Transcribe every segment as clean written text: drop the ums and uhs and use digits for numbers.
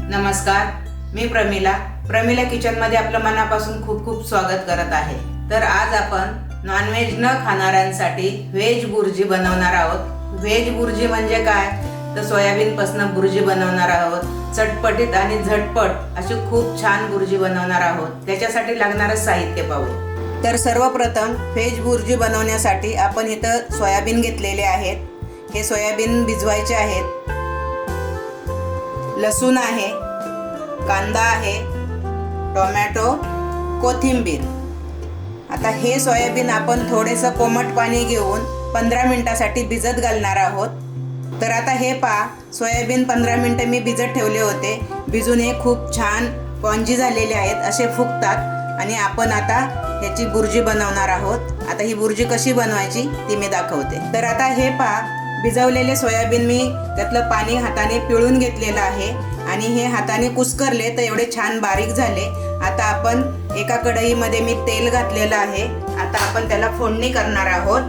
नमस्कार, मी प्रमिला किचनमध्ये आपलं मनापासून खूप खूप स्वागत करत आहे। तर आज आपण नॉनव्हेज न खाणाऱ्यांसाठी व्हेज बुर्जी बनवणार आहोत। व्हेज बुर्जी म्हणजे काय तर सोयाबीन पासून बुर्जी बनवणार आहोत। चटपटीत आणि झटपट अशी खूप छान बुर्जी बनवणार आहोत। त्याच्यासाठी लागणारे साहित्य पाहूया। तर सर्वप्रथम व्हेज बुर्जी बनवण्यासाठी आपण इथं सोयाबीन घेतलेले आहेत। हे सोयाबीन भिजवायचे आहेत। लसूण आहे, कांदा आहे, टोमॅटो, कोथिंबीर। आता हे सोयाबीन आपण थोडेसे कोमट पाणी घेऊन 15 मिनिटांसाठी भिजत घालणार आहोत। तर आता हे पहा, सोयाबीन 15 मिनिटे मी भिजत ठेवले होते। भिजून हे खूप छान स्पॉन्जी झालेले आहेत, असे फुगतात। आणि आपण आता याची बुर्जी बनवणार आहोत। आता ही बुर्जी कशी बनवायची ती मी दाखवते। तर आता हे पहा, भिजवलेले सोयाबीन मी त्यातलं पाणी हाताने पिळून घेतलेलं आहे आणि हे हाताने कुस्करले तर एवढे छान बारीक झाले। आता आपण एका कढईमध्ये मी तेल घातलेलं आहे। आता आपण त्याला फोडणी करणार आहोत।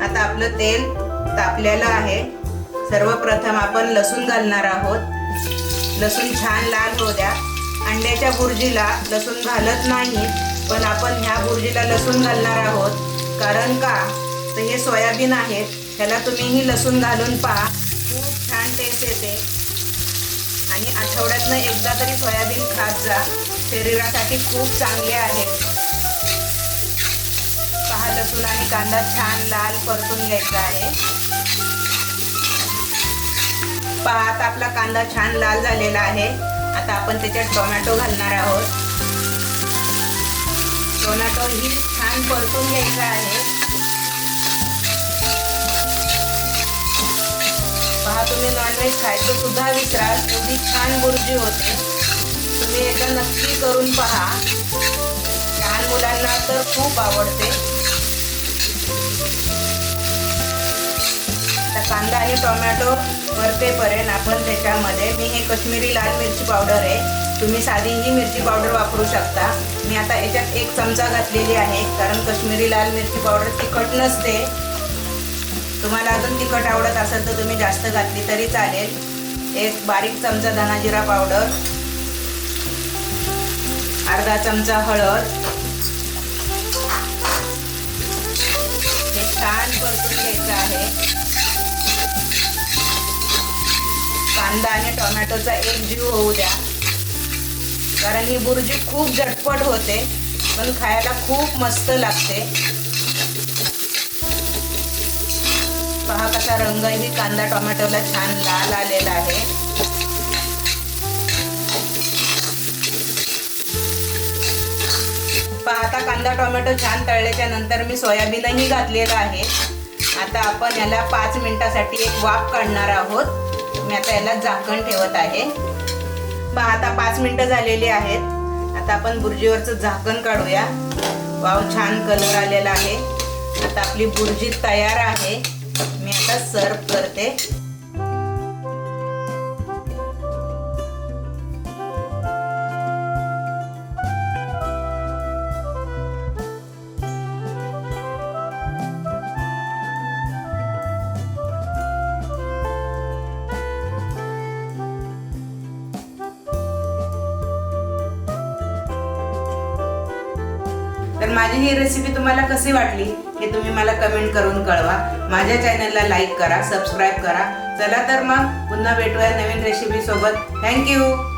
आता आपलं तेल तापलेलं आहे। सर्वप्रथम आपण लसूण घालणार आहोत। लसूण छान लाल होऊ द्या। अंड्याच्या बुर्जीला लसूण घालत नाही, पण आपण ह्या बुर्जीला लसूण घालणार आहोत। कारण का तर हे सोयाबीन आहेत, त्याला तुम्हीही लसूण घालून पहा, खूप छान टेस्ट येते। आणि आठवड्यातनं एकदा तरी सोयाबीन खात जा, शरीरासाठी खूप चांगले आहे। पहा, लसूण आणि कांदा छान लाल परतून घ्यायचा आहे। पहा, आता आपला कांदा छान लाल झालेला आहे। आता आपण त्याच्यात टोमॅटो घालणार आहोत। टोमॅटो ही छान परतून घ्यायचा आहे। पहा, तुम्ही नॉनव्हेज खायचं सुद्धा विसराल, एवढी छान बुर्जी होते। तुम्ही एकदा नक्की करून पहा, लहान मुलांना तर खूप आवडते। आता कांदा आणि टोमॅटो परतेपर्यंत आपण त्याच्यामध्ये मी हे काश्मीरी लाल मिरची पावडर आहे, तुम्ही साधीही मिरची पावडर वापरू शकता। मी आता याच्यात 1 चमचा घातलेली आहे, कारण काश्मीरी लाल मिरची पावडर तिखट नसते। तुम्हाला अजून तिखट आवडत असेल तर तुम्ही जास्त घातली तरी चालेल। 1 बारीक चमचा धना जिरा पावडर, अर्धा चमचा हळद। हे छान परतून घ्यायचं आहे। कांदा आणि टोमॅटोचा एक जीव होऊ द्या, कारण ही बुर्जी खूप झटपट होते, पण खायला खूप मस्त लागते। पहा कसा रंगही कांदा टोमॅटोला छान लाल आलेला आहे। पहा, आता कांदा टोमॅटो छान तळल्याच्या नंतर मी सोयाबीनही घातलेलं आहे। आता आपण याला 5 मिनिटांसाठी एक वाफ काढणार आहोत। मी आता याला झाकण ठेवत आहे। पहा, आता 5 मिनिटं झालेली आहेत। आता आपण बुर्जीवरचं झाकण काढूया। वाव, छान कलर आलेला आहे। आता आपली बुर्जी तयार आहे। मी आता सर्व करते। तर माझी ही रेसिपी तुम्हाला कशी वाटली हे तुम्ही मला कमेंट करून कळवा। माझ्या चॅनलला लाईक करा, सबस्क्राईब करा। चला तर मग पुन्हा भेटूया नवीन रेसिपी सोबत। थँक्यू।